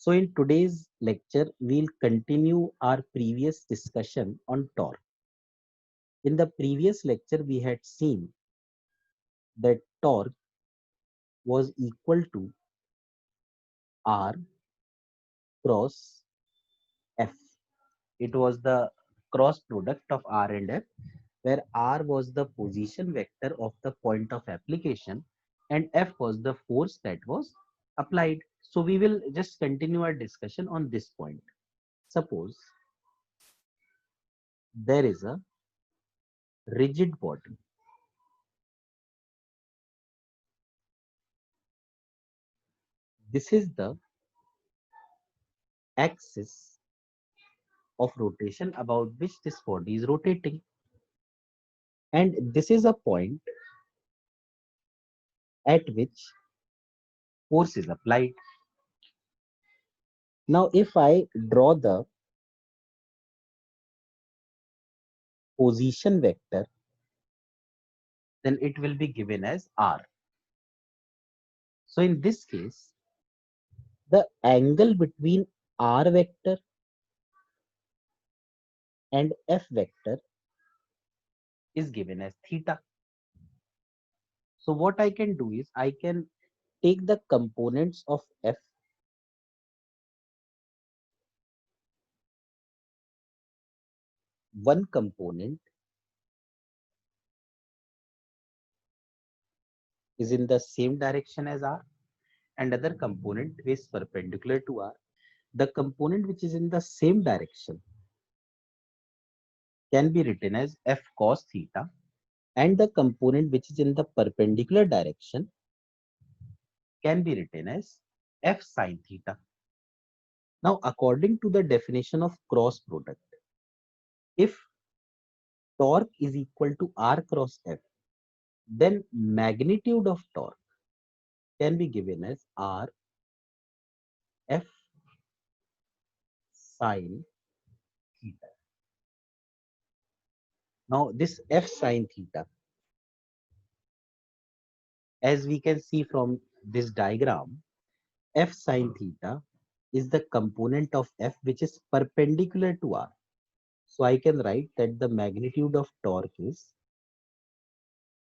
So in today's lecture, we'll continue our previous discussion on torque. In the previous lecture, we had seen that torque was equal to R cross F. It was the cross product of R and F, where R was the position vector of the point of application and F was the force that was applied. So we will just continue our discussion on this point. Suppose there is a rigid body. This is the axis of rotation about which this body is rotating. And this is a point at which force is applied. Now, if I draw the position vector, then it will be given as R. So in this case, the angle between R vector and F vector is given as theta. So what I can do is I can take the components of F. One component is in the same direction as R and other component is perpendicular to R. The component which is in the same direction can be written as F cos theta, and the component which is in the perpendicular direction can be written as F sin theta. Now, according to the definition of cross product, if torque is equal to R cross F, then magnitude of torque can be given as R F sin theta. Now, this F sin theta, as we can see from this diagram, F sin theta is the component of F which is perpendicular to R. So I can write that the magnitude of torque is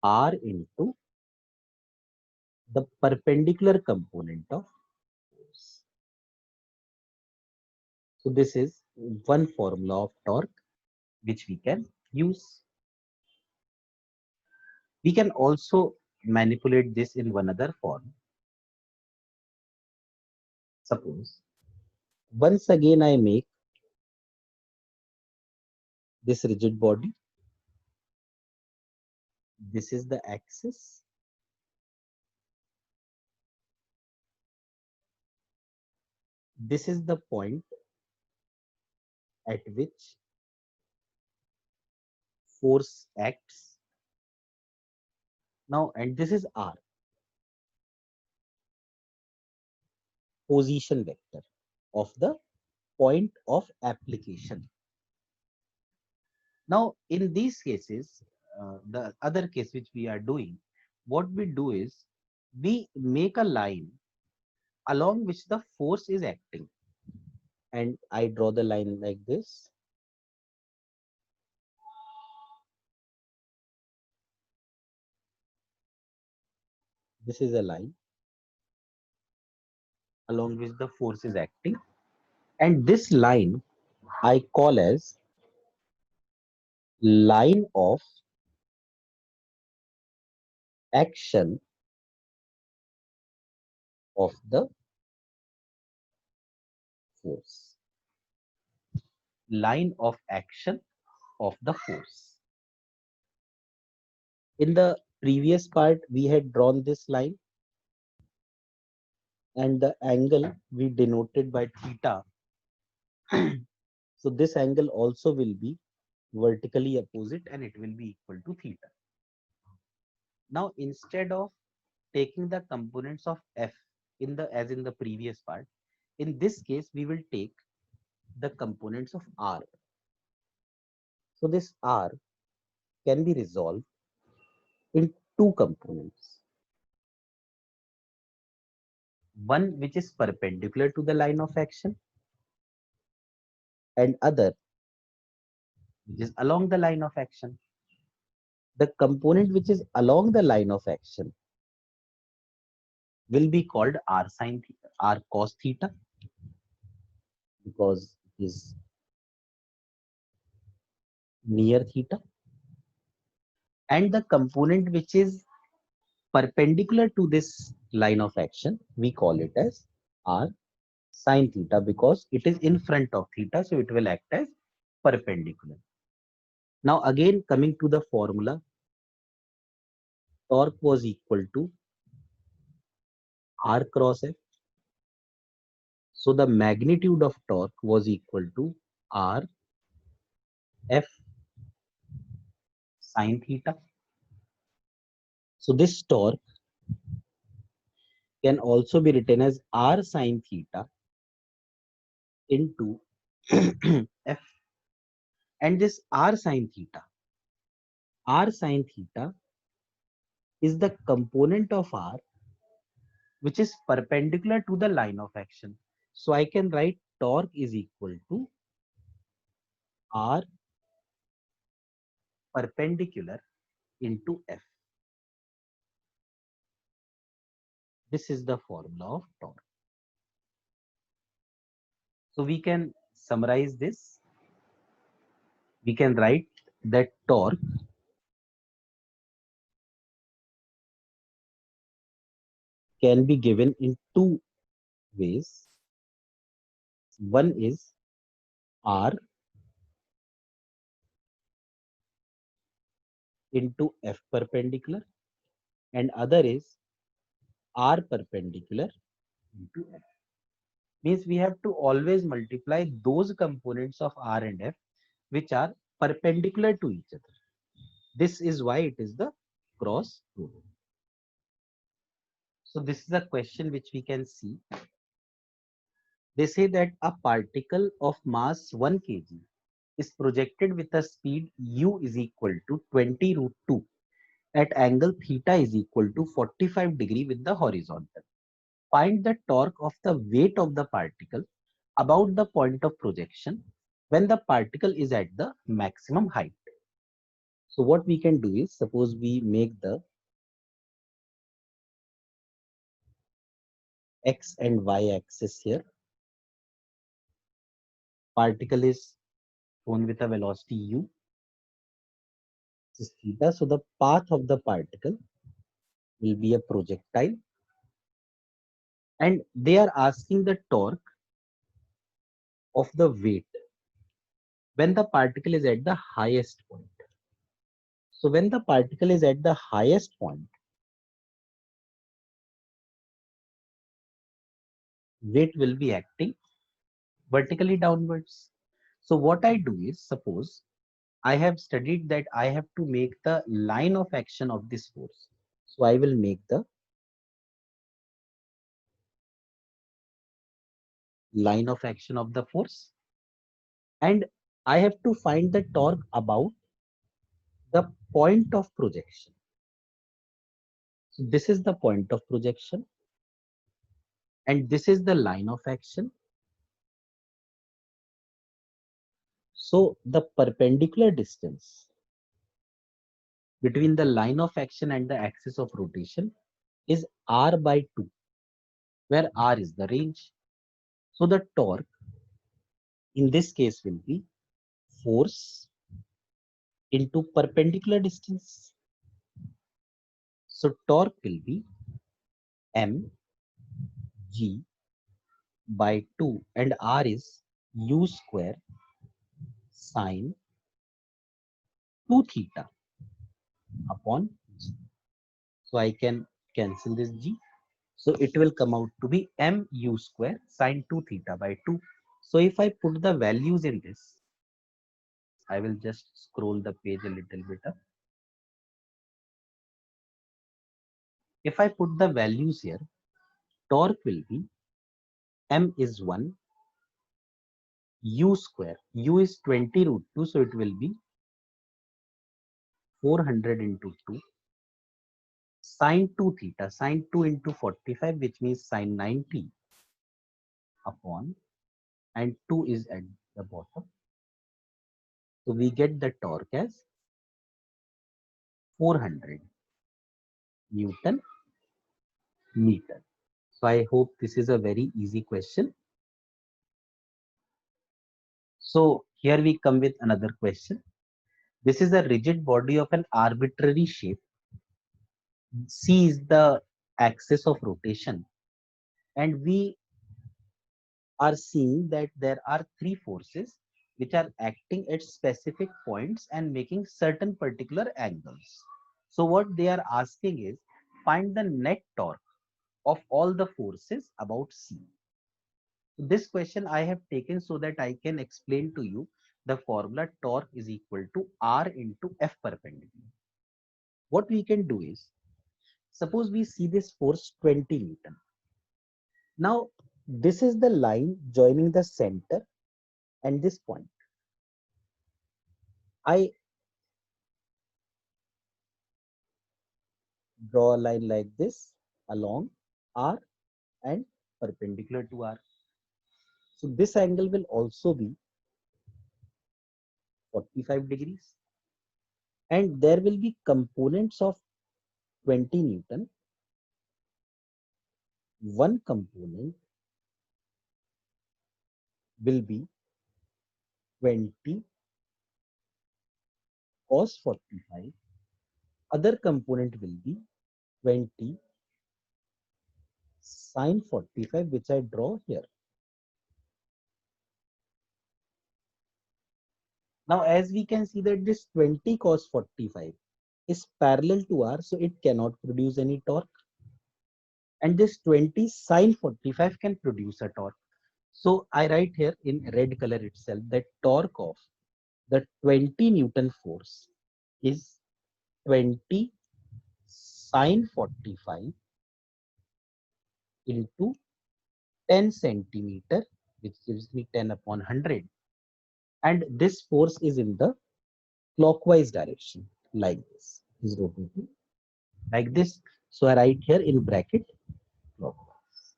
R into the perpendicular component of force. So this is one formula of torque which we can use. We can also manipulate this in one other form. Suppose once again I make this rigid body. This is the axis. This is the point at which force acts. Now, and this is R, position vector of the point of application. Now, in these cases, the other case which we are doing, what we do is we make a line along which the force is acting. And I draw the line like this. This is a line along which the force is acting. And this line I call as line of action of the force. Line of action of the force. In the previous part, we had drawn this line and the angle we denoted by theta. So this angle also will be vertically opposite and it will be equal to theta. Now, instead of taking the components of F in the as in the previous part, in this case, we will take the components of R. So this R can be resolved in two components. one which is perpendicular to the line of action and other which is along the line of action. The component which is along the line of action will be called r sin theta, r cos theta, because it is near theta, and the component which is perpendicular to this line of action, we call it as r sin theta, because it is in front of theta, so it will act as perpendicular. Now again, coming to the formula, torque was equal to r cross f. So the magnitude of torque was equal to r f sin theta. So this torque can also be written as r sin theta into f, and this r sin theta is the component of r which is perpendicular to the line of action. So I can write torque is equal to r perpendicular into f. This is the formula of torque. So we can summarize this. We can write that torque can be given in two ways. One is r into f perpendicular, and other is r perpendicular into f. Means we have to always multiply those components of r and f which are perpendicular to each other. This is why it is the cross product. So this is a question which we can see. They say that a particle of mass 1 kg is projected with a speed u is equal to 20 root 2 at angle theta is equal to 45 degree with the horizontal. Find the torque of the weight of the particle about the point of projection when the particle is at the maximum height. So what we can do is, suppose we make the x and y axis here. Particle is shown with a velocity u, this is theta. So the path of the particle will be a projectile, and they are asking the torque of the weight when the particle is at the highest point. So when the particle is at the highest point, weight will be acting vertically downwards. So what I do is, suppose I have studied that I have to make the line of action of this force. So I will make the line of action of the force, and I have to find the torque about the point of projection. So this is the point of projection, and this is the line of action. So the perpendicular distance between the line of action and the axis of rotation is r by 2, where r is the range. So the torque in this case will be force into perpendicular distance. So torque will be m g by 2, and r is u square sine 2 theta upon g. So I can cancel this g. So it will come out to be m u square sine 2 theta by 2. So if I put the values in this, I will just scroll the page a little bit up. If I put the values here, torque will be m is 1, u square, u is 20 root 2, so it will be 400 into 2 sine 2 theta, sine 2 into 45, which means sine 90 upon, and 2 is at the bottom. So we get the torque as 400 Newton meter. So I hope this is a very easy question. So here we come with another question. This is a rigid body of an arbitrary shape. C is the axis of rotation, and we are seeing that there are three forces which are acting at specific points and making certain particular angles. So what they are asking is, find the net torque of all the forces about C. This question I have taken so that I can explain to you the formula torque is equal to R into F perpendicular. What we can do is, suppose we see this force 20 Newton. Now, this is the line joining the center and this point. I draw a line like this along R and perpendicular to R. So this angle will also be 45 degrees. And there will be components of 20 Newton. One component will be 20 cos 45. Other component will be 20 sin 45, which I draw here. Now, as we can see that this 20 cos 45 is parallel to R, so it cannot produce any torque. And this 20 sin 45 can produce a torque. So I write here in red color itself that torque of the 20 Newton force is 20 sin 45 into 10 centimeter, which gives me 10 upon 100. And this force is in the clockwise direction, like this. Is rotating like this. So I write here in bracket clockwise.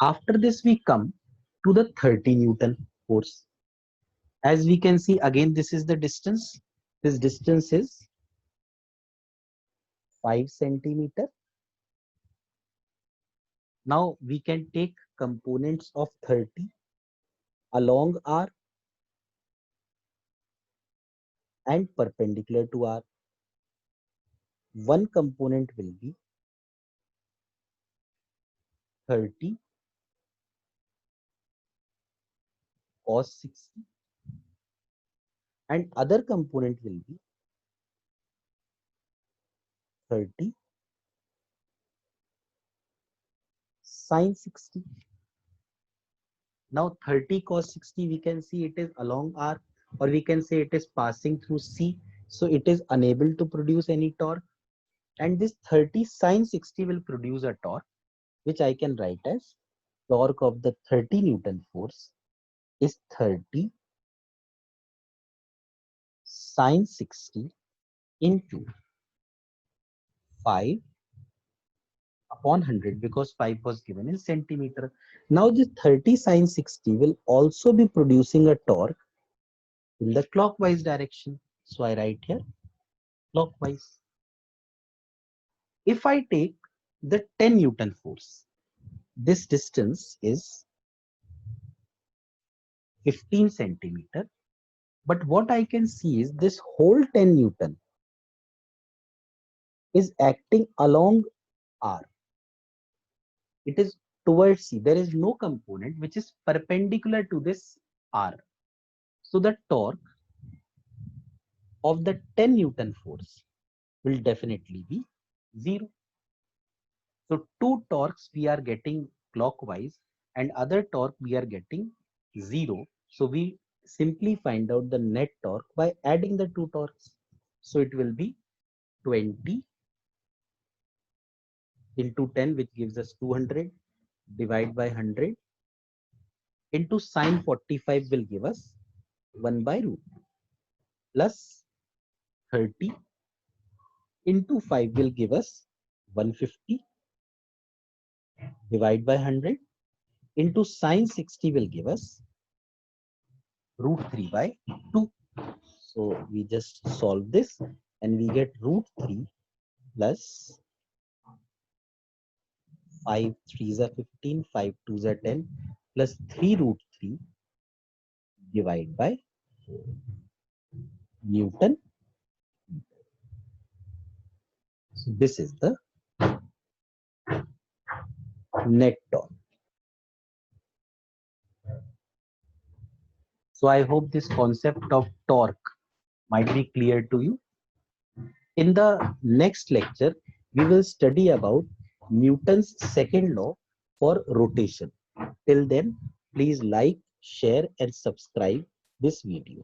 After this, we come to the 30 Newton force. As we can see, again, this is the distance. This distance is 5 centimeter. Now we can take components of 30 along R and perpendicular to R. One component will be 30 cos 60 and other component will be 30 sin 60. Now 30 cos 60, we can see it is along R, or we can say it is passing through C. So it is unable to produce any torque. And this 30 sin 60 will produce a torque, which I can write as torque of the 30 Newton force is 30 sin 60 into 5 upon 100, because 5 was given in centimeter. Now this 30 sin 60 will also be producing a torque in the clockwise direction. So I write here clockwise. If I take the 10 Newton force, this distance is 15 centimeter. But what I can see is this whole 10 Newton is acting along R. It is towards C. There is no component which is perpendicular to this R. So the torque of the 10 Newton force will definitely be 0. So two torques we are getting clockwise and other torque we are getting 0. So we simply find out the net torque by adding the two torques. So it will be 20 into 10, which gives us 200, divide by 100 into sine 45 will give us 1 by root, plus 30 into 5 will give us 150, divide by 100, into sine 60 will give us root 3 by 2. So we just solve this and we get root 3 plus 5 3s are 15, 5 2s are 10, plus 3 root 3 divided by Newton. So this is the net torque. So I hope this concept of torque might be clear to you. In the next lecture, we will study about Newton's second law for rotation. Till then, please like, share and subscribe this video.